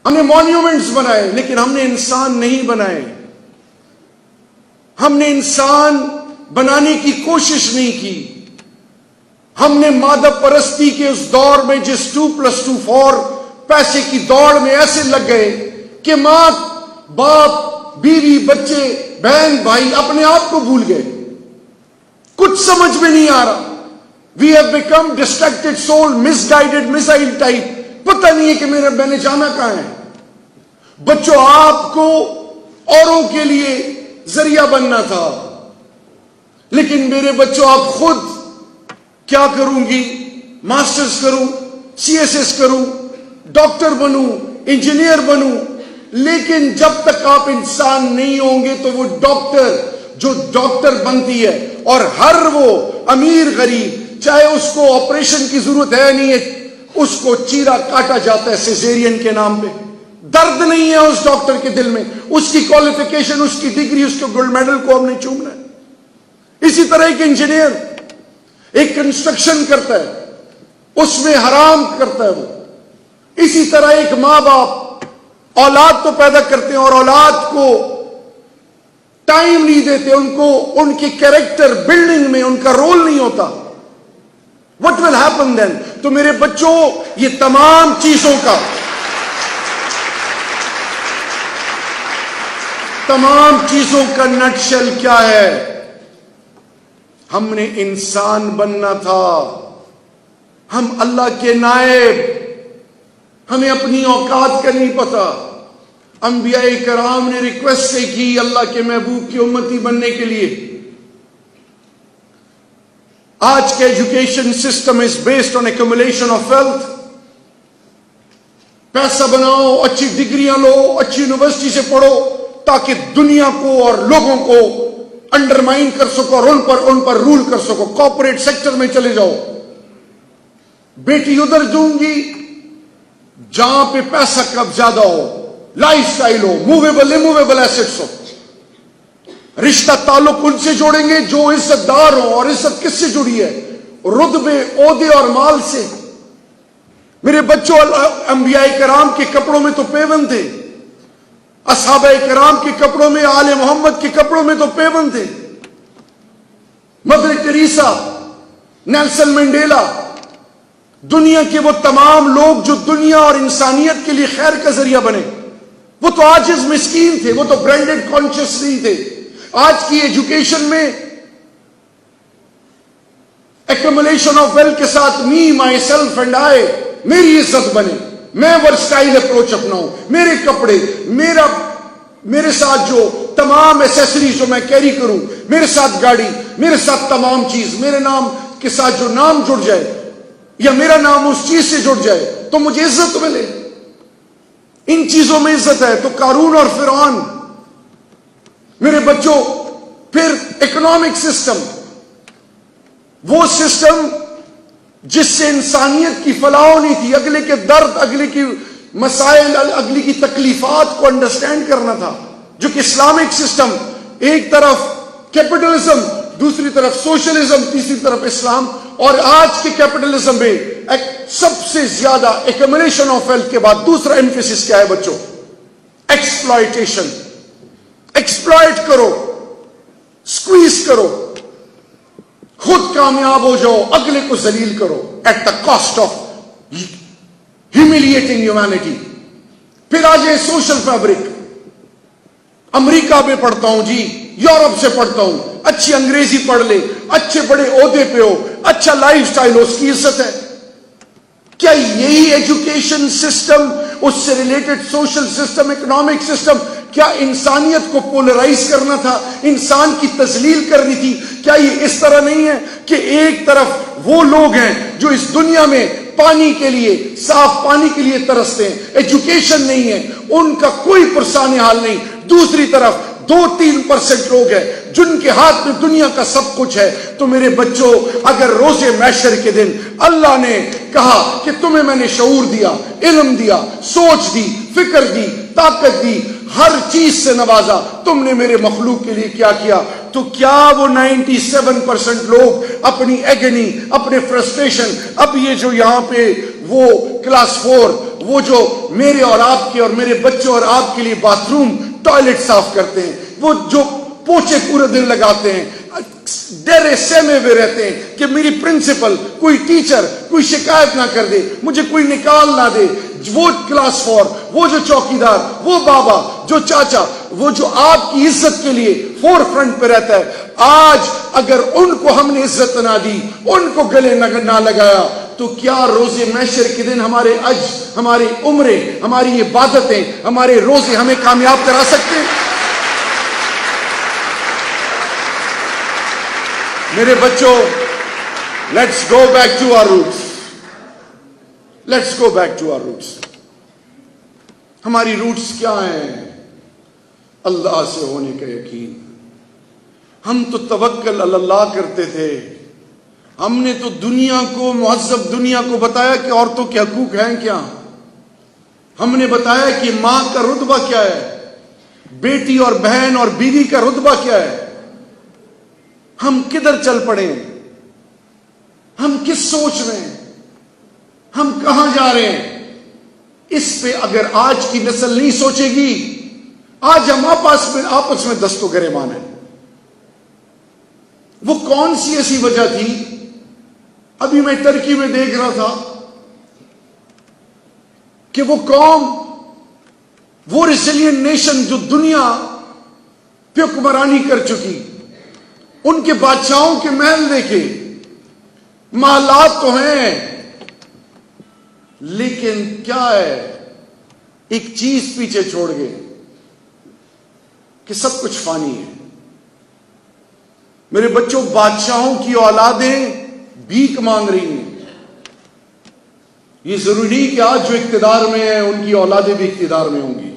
ہم نے مانیومنٹس بنائے لیکن ہم نے انسان نہیں بنائے. ہم نے انسان بنانے کی کوشش نہیں کی. ہم نے مادہ پرستی کے اس دور میں جس 2+2 4 پیسے کی دوڑ میں ایسے لگ گئے کہ ماں باپ بیوی بچے بہن بھائی اپنے آپ کو بھول گئے. کچھ سمجھ میں نہیں آ رہا. We have become distracted soul, misguided missile type. پتہ نہیں ہے کہ میں نے جانا کہاں ہے. بچوں آپ کو اوروں کے لیے ذریعہ بننا تھا, لیکن میرے بچوں آپ خود کیا کروں گی, ماسٹرز کروں, CSS کروں, ڈاکٹر بنوں, انجینئر بنوں. لیکن جب تک آپ انسان نہیں ہوں گے تو وہ ڈاکٹر جو ڈاکٹر بنتی ہے, اور ہر وہ امیر غریب چاہے اس کو آپریشن کی ضرورت ہے نہیں ہے, اس کو چیرا کاٹا جاتا ہے سیزیرین کے نام پہ. درد نہیں ہے اس ڈاکٹر کے دل میں, اس کی کوالیفیکیشن, اس کی ڈگری, اس کے گولڈ میڈل کو ہم نے چومنا ہے. اسی طرح ایک انجینئر ایک کنسٹرکشن کرتا ہے, اس میں حرام کرتا ہے وہ. اسی طرح ایک ماں باپ اولاد تو پیدا کرتے ہیں اور اولاد کو ٹائم نہیں دیتے, ان کو ان کی کیریکٹر بلڈنگ میں ان کا رول نہیں ہوتا. What will happen then? تو میرے بچوں یہ تمام چیزوں کا نٹ شل کیا ہے؟ ہم نے انسان بننا تھا. ہم اللہ کے نائب, ہمیں اپنی اوقات کا نہیں پتا. انبیاء کرام نے ریکویسٹ کی اللہ کے محبوب کی امتی بننے کے لیے. آج کے education system is based on accumulation of wealth. پیسہ بناؤ, اچھی ڈگریاں لو, اچھی یونیورسٹی سے پڑھو تاکہ دنیا کو اور لوگوں کو انڈرمائن کر سکو اور ان پر رول کر سکو. کارپوریٹ سیکٹر میں چلے جاؤ. بیٹی ادھر دوں گی جہاں پہ پیسہ کب زیادہ ہو, لائف سٹائل ہو, موویبل اموویبل ایسٹس ہو. رشتہ تعلق ان سے جوڑیں گے جو عزت دار ہو, اور عزت کس سے جڑی ہے؟ رتبے, عہدے اور مال سے. میرے بچوں انبیاء کرام کے کپڑوں میں تو پیون تھے, اصحابہ کرام کے کپڑوں میں, آل محمد کے کپڑوں میں تو پیون تھے. مدر ٹریسا, نیلسن منڈیلا, دنیا کے وہ تمام لوگ جو دنیا اور انسانیت کے لیے خیر کا ذریعہ بنے, وہ تو عاجز مسکین تھے, وہ تو برانڈڈ کانشیس نہیں تھے. آج کی ایجوکیشن میں ایکومولیشن آف ویلتھ کے ساتھ می, مائی سیلف اینڈ آئی, میری عزت بنے, میں ورسٹائل اپروچ اپناؤں, میرے کپڑے, میرے ساتھ جو تمام ایسیسریز جو میں کیری کروں, میرے ساتھ گاڑی, میرے ساتھ تمام چیز, میرے نام کے ساتھ جو نام جڑ جائے یا میرا نام اس چیز سے جڑ جائے تو مجھے عزت ملے. ان چیزوں میں عزت ہے. تو قارون اور فرعون. میرے بچوں پھر اکنامک سسٹم, وہ سسٹم جس سے انسانیت کی فلاح ہونی تھی, اگلے کے درد, اگلے کی مسائل, اگلے کی تکلیفات کو انڈرسٹینڈ کرنا تھا. جو کہ اسلامک سسٹم, ایک طرف کیپٹلزم, دوسری طرف سوشلزم, تیسری طرف اسلام. اور آج کے کیپٹلزم میں سب سے زیادہ ایکومولیشن آف ویلتھ کے بعد دوسرا ایمفیسس کیا ہے بچوں؟ ایکسپلائٹیشن. ایکسپلائٹ کرو, سکویز کرو, خود کامیاب ہو جاؤ, اگلے کو ذلیل کرو at the cost of humiliating humanity. پھر آ جائے سوشل فیبرک. امریکہ میں پڑھتا ہوں جی, یورپ سے پڑھتا ہوں, اچھی انگریزی پڑھ لے, اچھے بڑے عہدے پہ ہو, اچھا لائف سٹائل ہو, اس کی عزت ہے. کیا یہی ایجوکیشن سسٹم, اس سے related social system, economic system, کیا انسانیت کو پولرائز کرنا تھا, انسان کی تذلیل کرنی تھی؟ کیا یہ اس طرح نہیں ہے کہ ایک طرف وہ لوگ ہیں جو اس دنیا میں پانی کے لیے, صاف پانی کے لیے ترستے ہیں, ایجوکیشن نہیں ہے, ان کا کوئی پرسان حال نہیں. دوسری طرف 2-3% لوگ ہیں جن کے ہاتھ میں دنیا کا سب کچھ ہے. تو میرے بچوں, اگر روز محشر کے دن اللہ نے کہا کہ تمہیں میں نے شعور دیا, علم دیا, سوچ دی, فکر دی, طاقت دی, ہر چیز سے نوازا, تم نے میرے مخلوق کے لیے کیا کیا, تو کیا وہ 97% لوگ اپنی ایگنی, اپنے فرسٹریشن, اب یہ جو یہاں پہ وہ کلاس 4 وہ جو میرے اور آپ کے اور میرے بچوں اور آپ کے لیے باتھ روم ٹوائلٹ صاف کرتے ہیں, وہ جو پوچھے پورے دن لگاتے ہیں, ڈرے سہمے ہوئے رہتے ہیں کہ میری پرنسپل, کوئی ٹیچر کوئی شکایت نہ کر دے, مجھے کوئی نکال نہ دے, وہ کلاس 4, وہ جو چوکیدار, وہ بابا, جو چاچا, وہ جو آپ کی عزت کے لیے فور فرنٹ پہ رہتا ہے, آج اگر ان کو ہم نے عزت نہ دی, ان کو گلے نہ لگایا, تو کیا روز محشر کے دن ہمارے اج, ہماری عمریں, ہماری عبادتیں, ہمارے روزے ہمیں کامیاب کرا سکتے ہیں؟ میرے بچوں, let's go back to our roots, let's go back to our roots. ہماری روٹس کیا ہیں؟ اللہ سے ہونے کا یقین. ہم تو توکل اللہ کرتے تھے. ہم نے تو دنیا کو, مہذب دنیا کو بتایا کہ عورتوں کے حقوق ہیں کیا. ہم نے بتایا کہ ماں کا رتبہ کیا ہے, بیٹی اور بہن اور بیوی کا رتبہ کیا ہے. ہم کدھر چل پڑے ہیں؟ ہم کس سوچ میں ہیں؟ ہم کہاں جا رہے ہیں؟ اس پہ اگر آج کی نسل نہیں سوچے گی, آج ہم آپس میں دست و گریبان ہیں. وہ کون سی ایسی وجہ تھی؟ ابھی میں ترکی میں دیکھ رہا تھا کہ وہ قوم, وہ ریسیلینٹ نیشن جو دنیا پہ حکمرانی کر چکی, ان کے بادشاہوں کے محل دیکھے, محلات تو ہیں, لیکن کیا ہے, ایک چیز پیچھے چھوڑ گئے کہ سب کچھ فانی ہے. میرے بچوں, بادشاہوں کی اولادیں بھیک مانگ رہی ہیں. یہ ضروری نہیں کہ آج جو اقتدار میں ہیں ان کی اولادیں بھی اقتدار میں ہوں گی.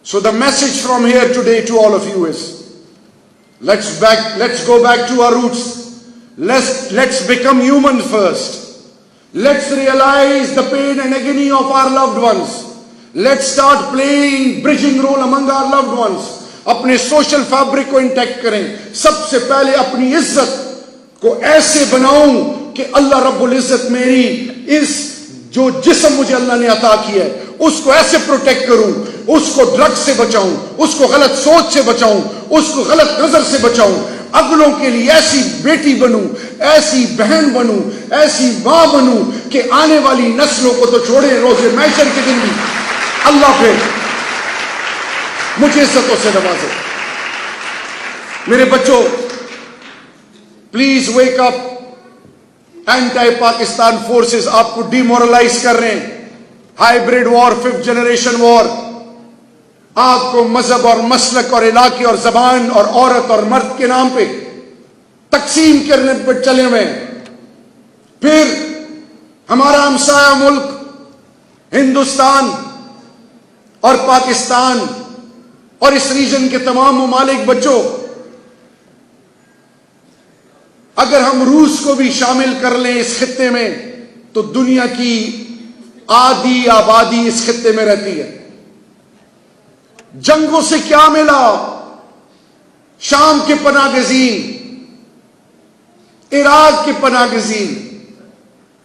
So the message from here today to all of you is, let's go back to our roots. Let's become human first. Let's realize the pain and agony of our loved ones. Let's start playing bridging role among our loved ones. اپنے social fabric کو intact کریں. سب سے پہلے اپنی عزت کو ایسے بناؤں کہ اللہ رب العزت میری اس جو جسم مجھے اللہ نے عطا کیا ہے اس کو ایسے پروٹیکٹ کروں, اس کو ڈرگ سے بچاؤں, اس کو غلط سوچ سے بچاؤں, اس کو غلط نظر سے بچاؤں. اگلوں کے لیے ایسی بیٹی بنوں, ایسی بہن بنوں, ایسی ماں بنوں کہ آنے والی نسلوں کو تو چھوڑے, روز محشر کے دن بھی اللہ پہ مجھے عزتوں سے نوازے. میرے بچوں, please wake up. Anti Pakistan forces آپ کو ڈی مورلائز کر رہے ہیں. ہائیبریڈ وار, 5th جنریشن وار, آپ کو مذہب اور مسلک اور علاقے اور زبان اور عورت اور مرد کے نام پہ تقسیم کرنے پہ چلے ہوئے. پھر ہمارا ہمسایہ ملک ہندوستان اور پاکستان اور اس ریجن کے تمام ممالک, بچوں اگر ہم روس کو بھی شامل کر لیں اس خطے میں تو دنیا کی آدھی آبادی اس خطے میں رہتی ہے. جنگوں سے کیا ملا؟ شام کے پناہ گزین, عراق کے پناہ گزین,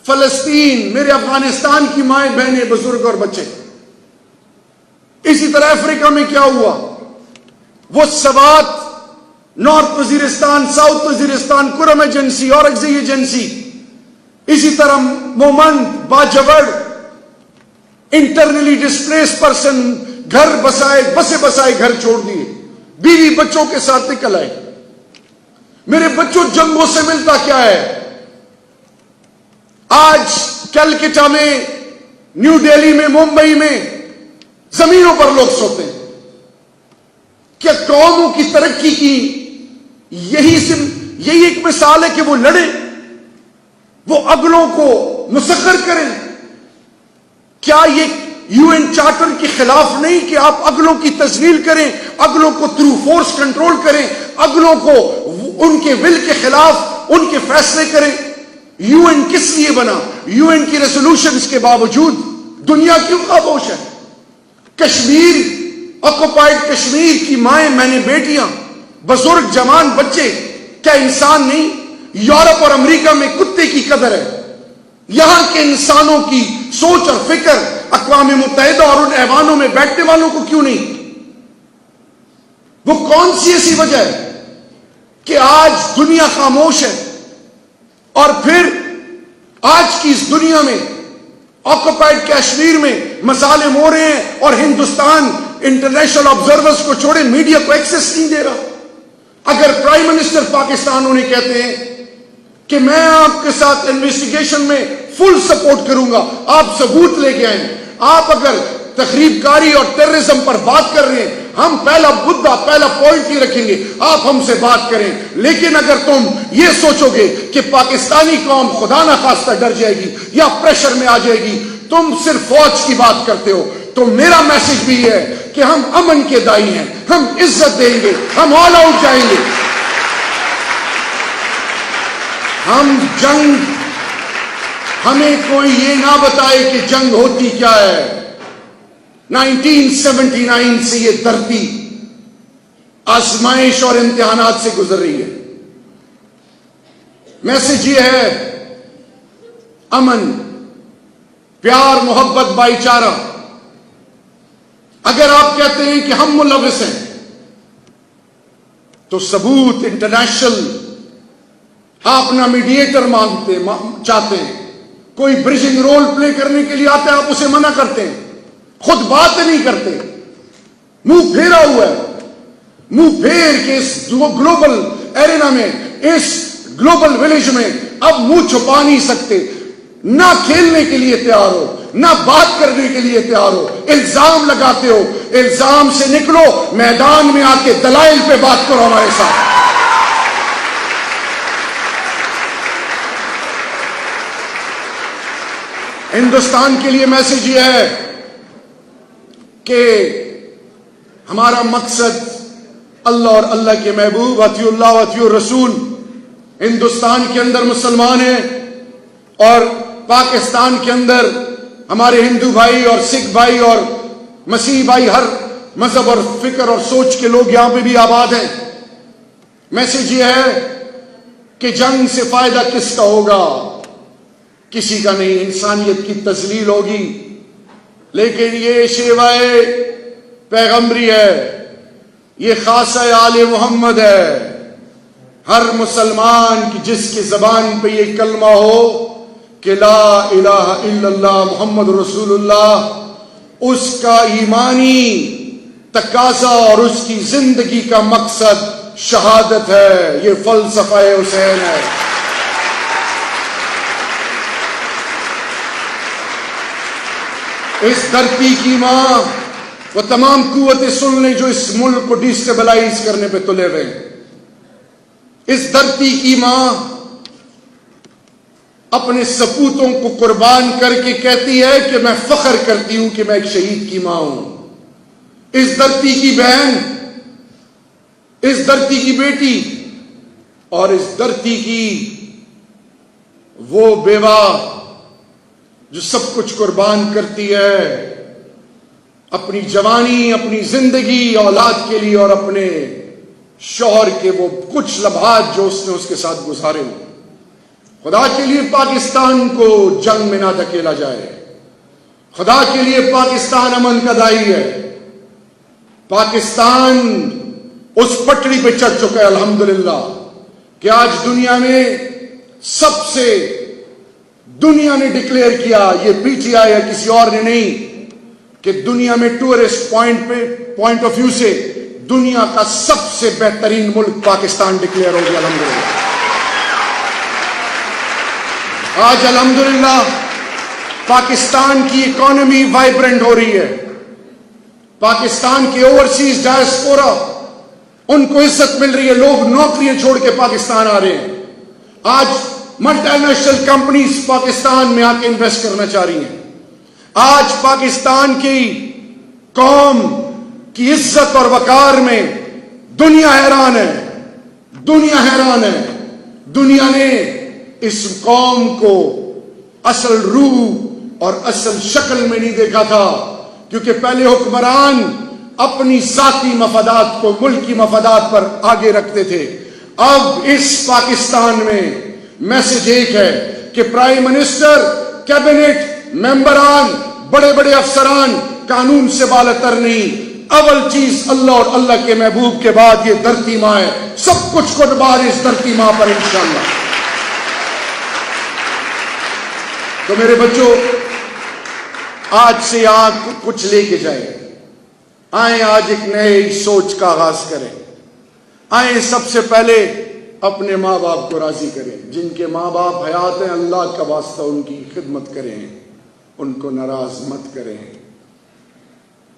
فلسطین, میرے افغانستان کی مائیں بہنیں, بزرگ اور بچے. اسی طرح افریقہ میں کیا ہوا؟ وہ Swat, north Waziristan, south Waziristan, Kurram agency, Orakzai agency, اسی طرح moment, Bajaur, internally displaced person, گھر بسائے, بسائے گھر چھوڑ دیے, بیوی بچوں کے ساتھ نکل آئے. میرے بچوں, جنگوں سے ملتا کیا ہے؟ آج کلکتہ میں, نیو دہلی میں, ممبئی میں زمینوں پر لوگ سوتے ہیں. کیا قوموں کی ترقی کی یہی ایک مثال ہے کہ وہ لڑے, وہ اگلوں کو مسخر کریں؟ کیا یہ یو این چارٹر کے خلاف نہیں کہ آپ اگلوں کی تذلیل کریں, اگلوں کو تھرو فورس کنٹرول کریں, اگلوں کو ان کے ول کے خلاف ان کے فیصلے کریں؟ یو این کس لیے بنا؟ یو این کی ریزولوشنز کے باوجود دنیا کیوں خاموش ہے؟ کشمیر, آکوپائڈ کشمیر کی مائیں, میں نے بیٹیاں, بزرگ, جوان, بچے, کیا انسان نہیں؟ یورپ اور امریکہ میں کتے کی قدر ہے, یہاں کے انسانوں کی سوچ اور فکر اقوام متحدہ اور ان ایوانوں میں بیٹھنے والوں کو کیوں نہیں؟ وہ کون سی ایسی وجہ ہے کہ آج دنیا خاموش ہے، اور پھر آج کی اس دنیا میں آکوپائڈ کشمیر میں مظالم ہو رہے ہیں اور ہندوستان انٹرنیشنل آبزرورز کو چھوڑے میڈیا کو ایکسس نہیں دے رہا؟ اگر پرائم منسٹر پاکستان انہیں کہتے ہیں کہ میں آپ کے ساتھ انویسٹیگیشن میں فل سپورٹ کروں گا، آپ ثبوت لے کے آئیں، آپ اگر تخریب کاری اور ٹیررزم پر بات کر رہے ہیں، ہم پہلا مدعا پہلا پوائنٹ ہی رکھیں گے، آپ ہم سے بات کریں، لیکن اگر تم یہ سوچو گے کہ پاکستانی قوم خدا نہ خواستہ ڈر جائے گی یا پریشر میں آ جائے گی، تم صرف فوج کی بات کرتے ہو، تو میرا میسج بھی ہے کہ ہم امن کے دائی ہیں، ہم عزت دیں گے، ہم آل آؤٹ جائیں گے، ہم جنگ، ہمیں کوئی یہ نہ بتائے کہ جنگ ہوتی کیا ہے۔ 1979 سے یہ دھرتی آزمائش اور امتحانات سے گزر رہی ہے۔ میسج یہ ہے، امن، پیار، محبت، بھائی چارہ۔ اگر آپ کہتے ہیں کہ ہم ملوث ہیں تو ثبوت انٹرنیشنل، آپ نہ میڈیٹر چاہتے ہیں، کوئی برجنگ رول پلے کرنے کے لیے آتا ہے آپ اسے منع کرتے ہیں، خود بات نہیں کرتے، منہ پھیرا ہوا ہے، منہ پھیر کے اس گلوبل ایرینا میں، اس گلوبل ولیج میں اب منہ چھپا نہیں سکتے، نہ کھیلنے کے لیے تیار ہو، نہ بات کرنے کے لیے تیار ہو، الزام لگاتے ہو، الزام سے نکلو، میدان میں آ کے دلائل پہ بات کرو ہمارے ساتھ۔ ہندوستان کے لیے میسج یہ ہے کہ ہمارا مقصد اللہ اور اللہ کے محبوب، اطیعوا اللہ واطیعوا الرسول۔ ہندوستان کے اندر مسلمان ہیں اور پاکستان کے اندر ہمارے ہندو بھائی اور سکھ بھائی اور مسیحی بھائی، ہر مذہب اور فکر اور سوچ کے لوگ یہاں پہ بھی آباد ہیں۔ میسج یہ ہے کہ جنگ سے فائدہ کس کا ہوگا؟ کسی کا نہیں، انسانیت کی تذلیل ہوگی، لیکن یہ شیوائے پیغمبری ہے، یہ خاصہ آل محمد ہے۔ ہر مسلمان کی جس کی زبان پہ یہ کلمہ ہو کہ لا الہ الا اللہ محمد رسول اللہ، اس کا ایمانی تقاضا اور اس کی زندگی کا مقصد شہادت ہے، یہ فلسفہ حسین ہے۔ اس دھرتی کی ماں، وہ تمام قوتیں سن لیں جو اس ملک کو ڈیسٹیبلائز کرنے پہ تلے ہوئے ہیں۔ اس دھرتی کی ماں اپنے سپوتوں کو قربان کر کے کہتی ہے کہ میں فخر کرتی ہوں کہ میں ایک شہید کی ماں ہوں۔ اس دھرتی کی بہن، اس دھرتی کی بیٹی اور اس دھرتی کی وہ بیوہ جو سب کچھ قربان کرتی ہے، اپنی جوانی، اپنی زندگی اولاد کے لیے اور اپنے شوہر کے وہ کچھ لمحات جو اس نے اس کے ساتھ گزارے ہوں۔ خدا کے لیے پاکستان کو جنگ میں نہ دھکیلا جائے، خدا کے لیے پاکستان امن کا دائی ہے۔ پاکستان اس پٹڑی پہ چڑھ چکا ہے الحمدللہ کہ آج دنیا میں سب سے، دنیا نے ڈکلیئر کیا، یہ پی ٹی آئی یا کسی اور نے نہیں، کہ دنیا میں ٹورسٹ پوائنٹ آف ویو سے دنیا کا سب سے بہترین ملک پاکستان ڈکلیئر ہو گیا الحمدللہ۔ آج الحمدللہ پاکستان کی اکانومی وائبرنٹ ہو رہی ہے، پاکستان کے اوورسیز ڈائسپورا ان کو عزت مل رہی ہے، لوگ نوکریاں چھوڑ کے پاکستان آ رہے ہیں۔ آج ملٹی نیشنل کمپنیز پاکستان میں آ کے انویسٹ کرنا چاہ رہی ہیں۔ آج پاکستان کی قوم کی عزت اور وقار میں دنیا حیران ہے، دنیا حیران ہے۔ دنیا نے اس قوم کو اصل روح اور اصل شکل میں نہیں دیکھا تھا، کیونکہ پہلے حکمران اپنی ذاتی مفادات کو ملکی مفادات پر آگے رکھتے تھے۔ اب اس پاکستان میں میسج ایک ہے کہ پرائم منسٹر، کیبنٹ ممبران، بڑے بڑے افسران قانون سے بالاتر نہیں. اول چیز اللہ اور اللہ کے محبوب کے بعد یہ دھرتی ماں ہے. سب کچھ قربان اس دھرتی ماں پر انشاءاللہ. تو میرے بچوں، آج سے آپ کچھ لے کے جائیں. آئیں آج ایک نئے سوچ کا آغاز کریں. آئیں سب سے پہلے اپنے ماں باپ کو راضی کریں. جن کے ماں باپ حیات ہیں، اللہ کا واسطہ ان کی خدمت کریں، ان کو ناراض مت کریں.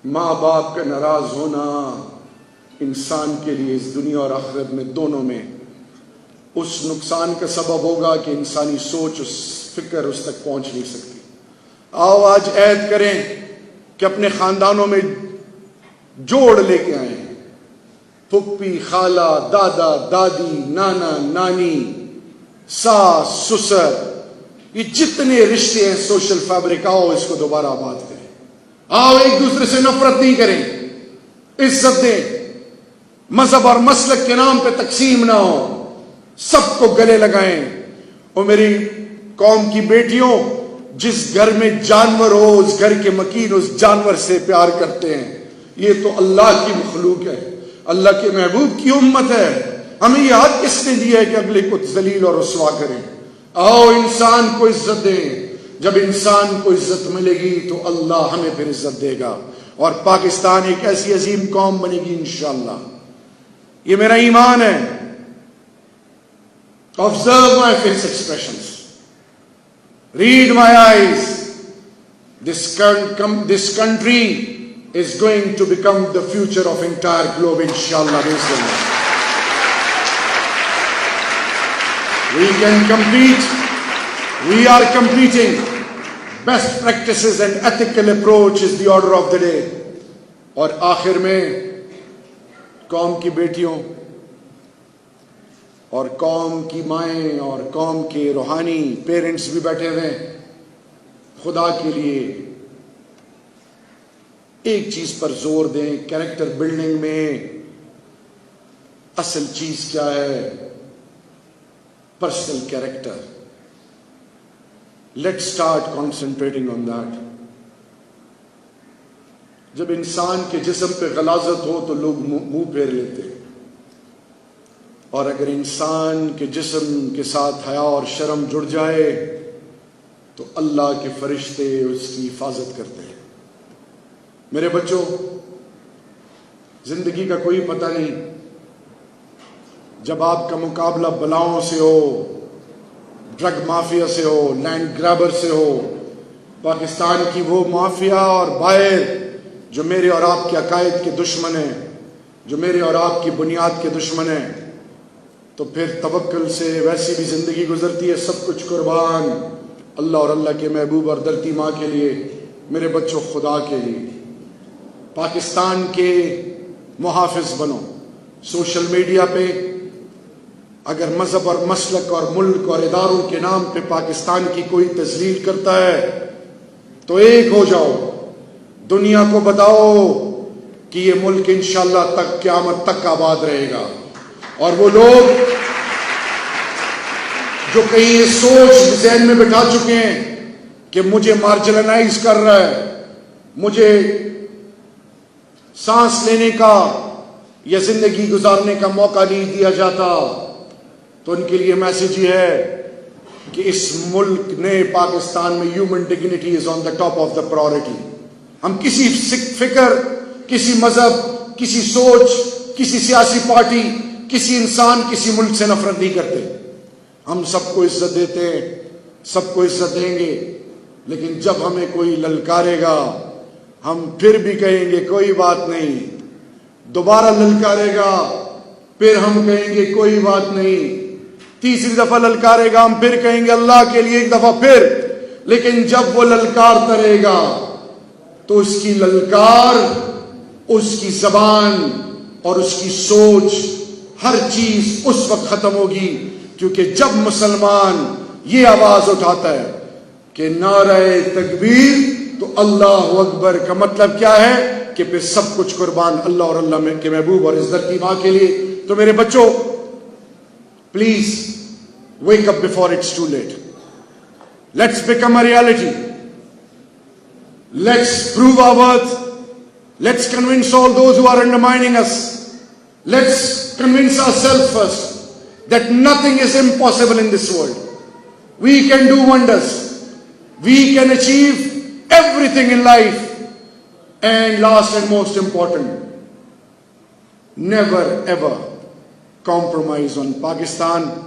ماں باپ کا ناراض ہونا انسان کے لیے اس دنیا اور آخرت میں دونوں میں اس نقصان کا سبب ہوگا کہ انسانی سوچ، اس فکر اس تک پہنچ نہیں سکتی. آؤ آج عہد کریں کہ اپنے خاندانوں میں جوڑ لے کے آئیں. پھپھی، خالہ، دادا، دادی، نانا، نانی، ساس، سسر، یہ جتنے رشتے ہیں سوشل فیبرک، آؤ اس کو دوبارہ آباد کریں. آؤ ایک دوسرے سے نفرت نہیں کریں، عزت دیں. مذہب اور مسلک کے نام پہ تقسیم نہ ہو، سب کو گلے لگائیں. اور میری قوم کی بیٹیوں، جس گھر میں جانور ہو اس گھر کے مکین اس جانور سے پیار کرتے ہیں. یہ تو اللہ کی مخلوق ہے، اللہ کے محبوب کی امت ہے. ہمیں یہ حق کس نے دیا ہے کہ اگلے کو ذلیل اور رسوا کریں؟ آؤ انسان کو عزت دیں. جب انسان کو عزت ملے گی تو اللہ ہمیں پھر عزت دے گا، اور پاکستان ایک ایسی عظیم قوم بنے گی انشاءاللہ. یہ میرا ایمان ہے. Observe my face expressions. Read my eyes. This country is going to become the future of entire globe inshallah. We can compete. We are competing. Best practices and ethical approach is the order of the day. اور آخر میں قوم کی بیٹیوں اور قوم کی مائیں اور قوم کے روحانی پیرنٹس بھی بیٹھے ہوئے، خدا کے لیے ایک چیز پر زور دیں. کیریکٹر بلڈنگ میں اصل چیز کیا ہے؟ Personal character. Let's start concentrating on that. جب انسان کے جسم پہ غلاظت ہو تو لوگ منہ پھیر لیتے، اور اگر انسان کے جسم کے ساتھ حیا اور شرم جڑ جائے تو اللہ کے فرشتے اس کی حفاظت کرتے ہیں. میرے بچوں، زندگی کا کوئی پتہ نہیں. جب آپ کا مقابلہ بلاؤں سے ہو، ڈرگ مافیا سے ہو، لینڈ گرابر سے ہو، پاکستان کی وہ مافیا اور باہر جو میرے اور آپ کے عقائد کے دشمن ہیں، جو میرے اور آپ کی بنیاد کے دشمن ہیں، تو پھر توکل سے ویسی بھی زندگی گزرتی ہے. سب کچھ قربان اللہ اور اللہ کے محبوب اور دھرتی ماں کے لیے. میرے بچوں، خدا کے لیے پاکستان کے محافظ بنو. سوشل میڈیا پہ اگر مذہب اور مسلک اور ملک اور اداروں کے نام پہ پاکستان کی کوئی تذلیل کرتا ہے تو ایک ہو جاؤ، دنیا کو بتاؤ کہ یہ ملک انشاءاللہ تک قیامت تک آباد رہے گا. اور وہ لوگ جو کہیں یہ سوچ ذہن میں بٹھا چکے ہیں کہ مجھے مارجنلائز کر رہا ہے، مجھے سانس لینے کا یا زندگی گزارنے کا موقع نہیں دیا جاتا، تو ان کے لیے میسج یہ ہے کہ اس ملک نے پاکستان میں human dignity is on the top of the priority. ہم کسی فکر، کسی مذہب، کسی سوچ، کسی سیاسی پارٹی، کسی انسان، کسی ملک سے نفرت نہیں کرتے. ہم سب کو عزت دیتے ہیں، سب کو عزت دیں گے. لیکن جب ہمیں کوئی للکارے گا ہم پھر بھی کہیں گے کوئی بات نہیں. دوبارہ للکارے گا پھر ہم کہیں گے کوئی بات نہیں. تیسری دفعہ للکارے گا ہم پھر کہیں گے اللہ کے لیے ایک دفعہ پھر. لیکن جب وہ للکارتا رہے گا تو اس کی للکار، اس کی زبان اور اس کی سوچ، ہر چیز اس وقت ختم ہوگی. کیونکہ جب مسلمان یہ آواز اٹھاتا ہے کہ نعرہ تکبیر تو اللہ اکبر کا مطلب کیا ہے کہ پھر سب کچھ قربان اللہ اور اللہ کے محبوب اور اس دھرتی ماں کے لیے. تو میرے بچوں، please wake up before it's too late. Let's become a reality. Let's prove our worth. Let's convince all those who are undermining us. Let's convince ourselves first that nothing is impossible in this world. We can do wonders. We can achieve everything in life. And last and most important, never ever compromise on Pakistan.